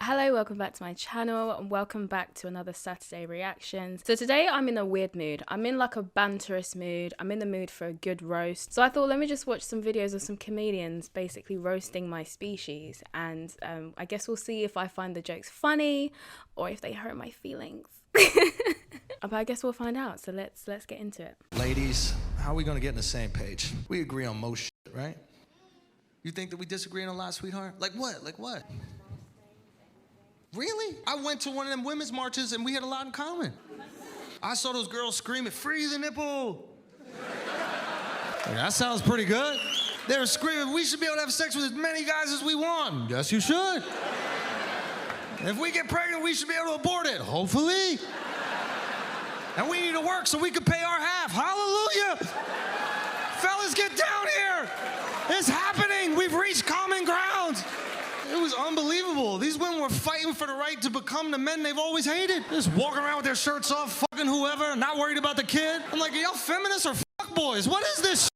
Hello, welcome back to my channel and welcome back to another Saturday reaction. So today I'm in a weird mood. I'm in like a banterous mood. I'm in the mood for a good roast. So I thought, let me just watch some videos of some comedians basically roasting my species, and I guess we'll see if I find the jokes funny or if they hurt my feelings. But I guess we'll find out. So let's get into it. Ladies, how are we gonna get on the same page? We agree on most shit, right? You think that we disagree on a lot, sweetheart? Like what? Like what? Really? I went to one of them women's marches and we had a lot in common. I saw those girls screaming, "Free the nipple!" Like, that sounds pretty good. They were screaming, "We should be able to have sex with as many guys as we want." Yes, you should. If we get pregnant, we should be able to abort it. Hopefully. And we need to work so we can pay our half. Hallelujah! Fellas, get down here! It's happening! We've reached common ground! It was unbelievable. These women were fighting for the right to become the men they've always hated. Just walking around with their shirts off, fucking whoever, not worried about the kid. I'm like, are y'all feminists or fuck boys? What is this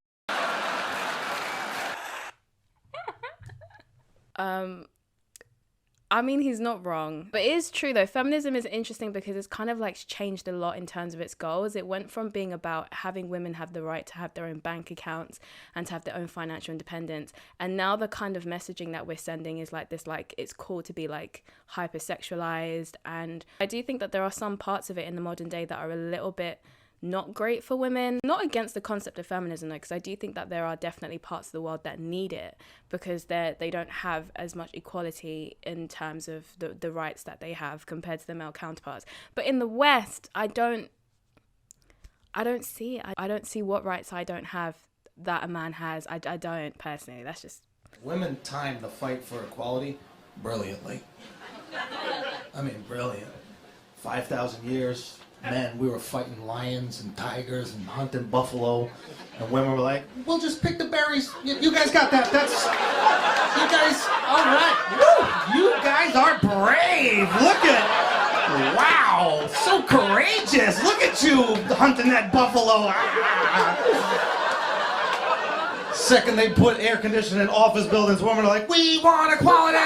I mean, he's not wrong, but it is true though. Feminism is interesting because it's kind of like changed a lot in terms of its goals. It went from being about having women have the right to have their own bank accounts and to have their own financial independence, and now the kind of messaging that we're sending is like this, like it's cool to be like hypersexualized. And I do think that there are some parts of it in the modern day that are a little bit not great for women. Not against the concept of feminism though, because I do think that there are definitely parts of the world that need it because they don't have as much equality in terms of the rights that they have compared to their male counterparts. But in the West, I don't see what rights I don't have that a man has. I don't personally. That's just... Women timed the fight for equality brilliantly. I mean, brilliant. 5,000 years. Men, we were fighting lions and tigers and hunting buffalo, and women were like, "We'll just pick the berries. You guys got that. That's, you guys, all right. Woo, you guys are brave. Look at, wow, so courageous. Look at you hunting that buffalo." Second they put air conditioning in office buildings, women are like, "We want equality."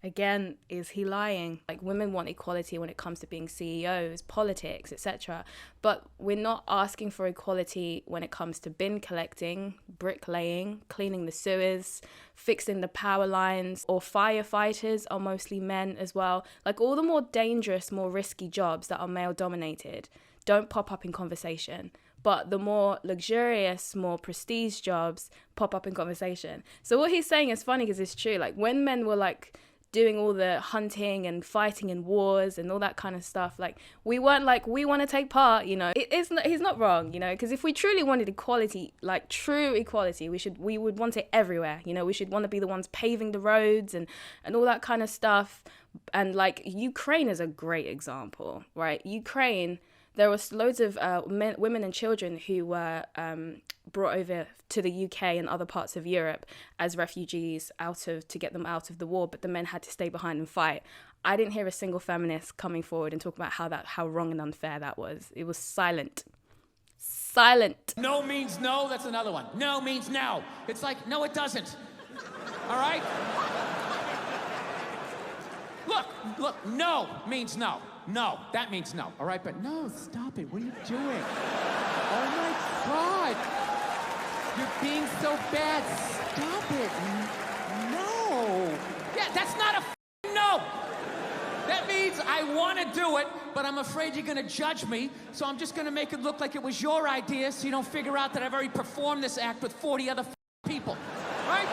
Again, is he lying? Like, women want equality when it comes to being CEOs, politics, etc. But we're not asking for equality when it comes to bin collecting, bricklaying, cleaning the sewers, fixing the power lines, or firefighters are mostly men as well. Like, all the more dangerous, more risky jobs that are male dominated don't pop up in conversation. But the more luxurious, more prestige jobs pop up in conversation. So what he's saying is funny because it's true. Like, when men were like doing all the hunting and fighting in wars and all that kind of stuff, like, we weren't like, we want to take part, you know. He's not wrong, you know, because if we truly wanted equality, like true equality, we would want it everywhere, you know. We should want to be the ones paving the roads and all that kind of stuff. And like, Ukraine is a great example, right? Ukraine, there was loads of women and children who were brought over to the UK and other parts of Europe as refugees to get them out of the war, but the men had to stay behind and fight. I didn't hear a single feminist coming forward and talk about how wrong and unfair that was. It was silent. Silent. No means no, that's another one. No means no. It's like, no, it doesn't. All right? Look, no means no. No, that means no, all right? But no, stop it. What are you doing? Oh my God. You're being so bad. Stop it. No. Yeah, that's not a no. That means I want to do it, but I'm afraid you're going to judge me, so I'm just going to make it look like it was your idea so you don't figure out that I've already performed this act with 40 other people, right?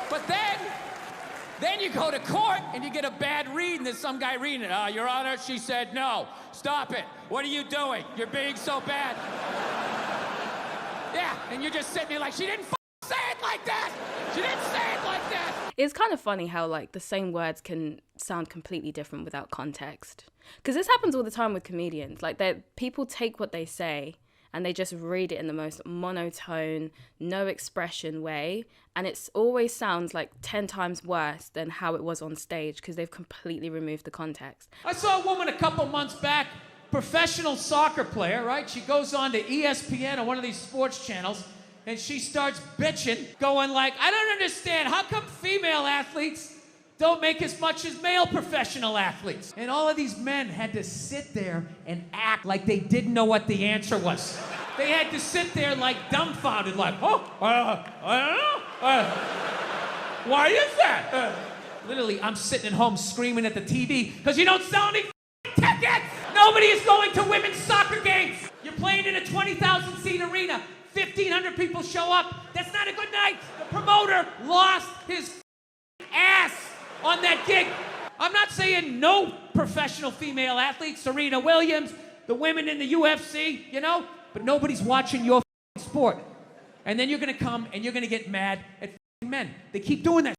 But then you go to court and you get a bad read and there's some guy reading it. Your Honor, she said no. Stop it. What are you doing? You're being so bad. Yeah, and you're just sitting there like, she didn't say it like that. She didn't say it like that. It's kind of funny how like the same words can sound completely different without context. Because this happens all the time with comedians. Like, people take what they say and they just read it in the most monotone, no expression way. And it always sounds like 10 times worse than how it was on stage because they've completely removed the context. I saw a woman a couple months back, professional soccer player, right? She goes on to ESPN or one of these sports channels and she starts bitching, going like, I don't understand, how come female athletes don't make as much as male professional athletes. And all of these men had to sit there and act like they didn't know what the answer was. They had to sit there like dumbfounded, like, I don't know. Why is that? Literally, I'm sitting at home screaming at the TV because you don't sell any tickets. Nobody is going to women's soccer games. You're playing in a 20,000 seat arena. 1,500 people show up. That's not a good night. The promoter lost his ass on that gig. I'm not saying no professional female athletes, Serena Williams, the women in the UFC, but nobody's watching your sport. And then you're gonna come and you're gonna get mad at men. They keep doing that.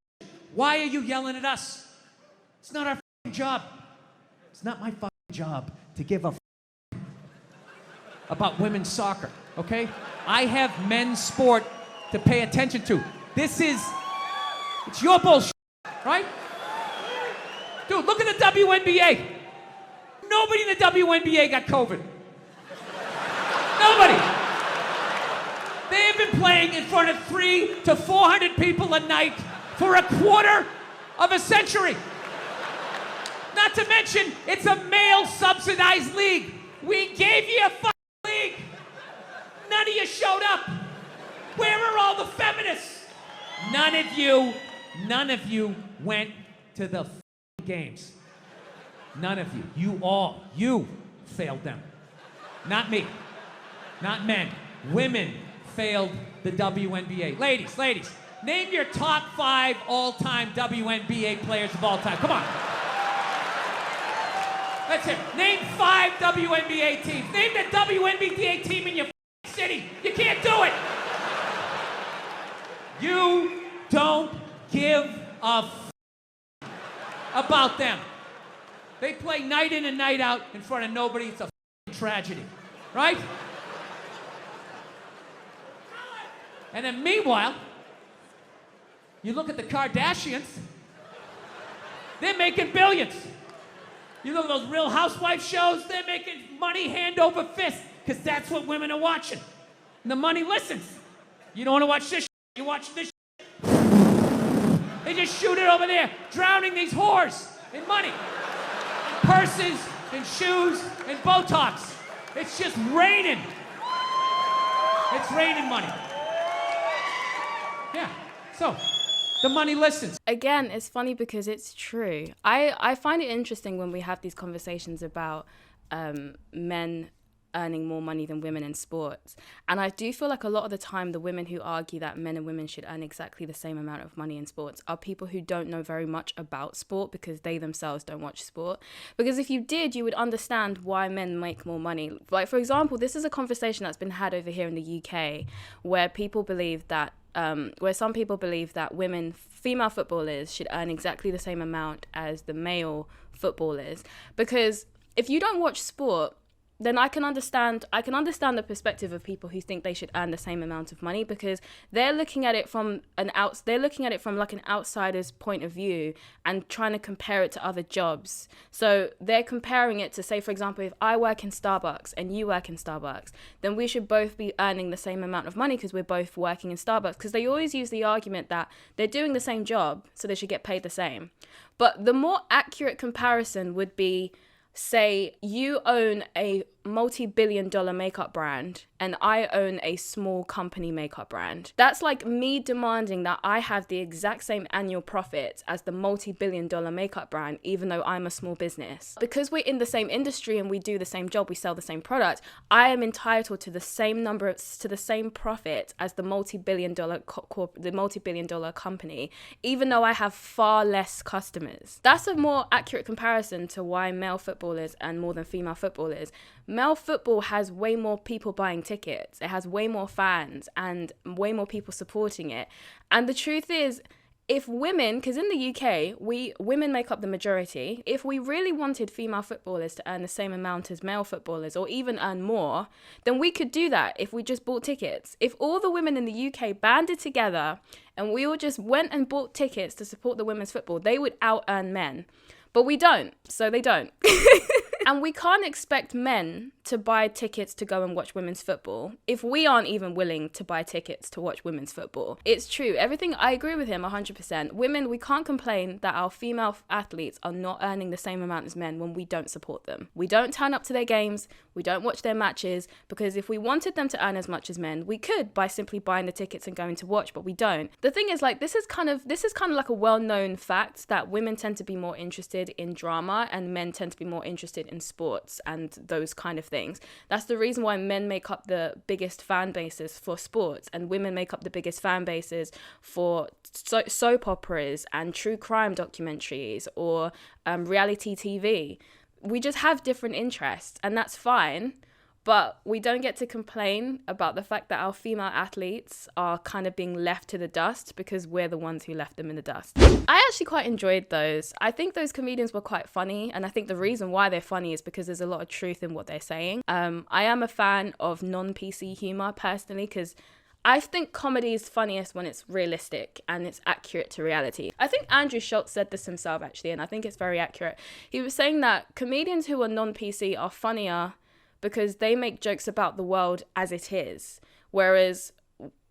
Why are you yelling at us? It's not our job. It's not my job to give a about women's soccer, okay? I have men's sport to pay attention to. It's your bullshit, right? Dude, look at the WNBA. Nobody in the WNBA got COVID. Nobody. They have been playing in front of 300 to 400 people a night for a quarter of a century. Not to mention, it's a male-subsidized league. We gave you a league. None of you showed up. Where are all the feminists? None of you went to the games. None of you. You failed them. Not me. Not men. Women failed the WNBA. Ladies, name your top 5 all-time WNBA players of all time. Come on. That's it. Name 5 WNBA teams. Name the WNBA team in your city. You can't do it. You don't give a about them. They play night in and night out in front of nobody. It's a tragedy, right? And then meanwhile, you look at the Kardashians, they're making billions. You look at those Real Housewives shows, they're making money hand over fist, because that's what women are watching. And the money listens. You don't want to watch this you watch this They just shoot it over there, drowning these whores in money. Purses and shoes and Botox. It's just raining. It's raining money. Yeah, so the money listens. Again, it's funny because it's true. I find it interesting when we have these conversations about men earning more money than women in sports. And I do feel like a lot of the time the women who argue that men and women should earn exactly the same amount of money in sports are people who don't know very much about sport because they themselves don't watch sport. Because if you did, you would understand why men make more money. Like, for example, this is a conversation that's been had over here in the UK where people believe that where some people believe that female footballers should earn exactly the same amount as the male footballers. Because if you don't watch sport, then I can understand the perspective of people who think they should earn the same amount of money, because they're looking at it from like an outsider's point of view and trying to compare it to other jobs. So they're comparing it to, say, for example, if I work in Starbucks and you work in Starbucks, then we should both be earning the same amount of money because we're both working in Starbucks, because they always use the argument that they're doing the same job, so they should get paid the same. But the more accurate comparison would be, say you own a multi-billion-dollar makeup brand and I own a small company makeup brand. That's like me demanding that I have the exact same annual profits as the multi-billion-dollar makeup brand, even though I'm a small business. Because we're in the same industry and we do the same job, we sell the same product, I am entitled to the same profit as the multi-billion-dollar company, even though I have far less customers. That's a more accurate comparison to why male footballers earn more than female footballers. Male football has way more people buying tickets. It has way more fans and way more people supporting it. And the truth is, if women, because in the UK, women make up the majority, if we really wanted female footballers to earn the same amount as male footballers or even earn more, then we could do that if we just bought tickets. If all the women in the UK banded together and we all just went and bought tickets to support the women's football, they would out-earn men. But we don't, so they don't. And we can't expect men to buy tickets to go and watch women's football, if we aren't even willing to buy tickets to watch women's football, it's true. Everything, I agree with him 100%. Women, we can't complain that our female athletes are not earning the same amount as men when we don't support them. We don't turn up to their games, we don't watch their matches, because if we wanted them to earn as much as men, we could by simply buying the tickets and going to watch, but we don't. The thing is, like, this is kind of like a well-known fact that women tend to be more interested in drama and men tend to be more interested in sports and those kind of things. That's the reason why men make up the biggest fan bases for sports and women make up the biggest fan bases for soap operas and true crime documentaries or reality TV. We just have different interests, and that's fine. But we don't get to complain about the fact that our female athletes are kind of being left to the dust because we're the ones who left them in the dust. I actually quite enjoyed those. I think those comedians were quite funny, and I think the reason why they're funny is because there's a lot of truth in what they're saying. I am a fan of non-PC humor personally, because I think comedy is funniest when it's realistic and it's accurate to reality. I think Andrew Schulz said this himself actually, and I think it's very accurate. He was saying that comedians who are non-PC are funnier because they make jokes about the world as it is, whereas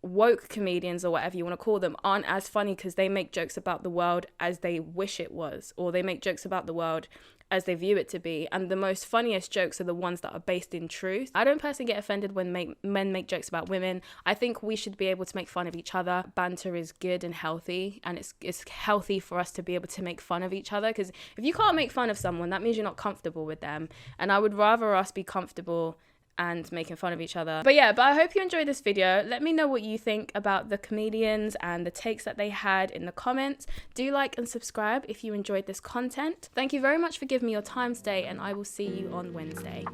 woke comedians, or whatever you want to call them, aren't as funny because they make jokes about the world as they wish it was, or they make jokes about the world as they view it to be. And the most funniest jokes are the ones that are based in truth. I don't personally get offended when men make jokes about women. I think we should be able to make fun of each other. Banter is good and healthy, and it's healthy for us to be able to make fun of each other, because if you can't make fun of someone, that means you're not comfortable with them. And I would rather us be comfortable and making fun of each other. But I hope you enjoyed this video. Let me know what you think about the comedians and the takes that they had in the comments. Do like and subscribe if you enjoyed this content. Thank you very much for giving me your time today, and I will see you on Wednesday.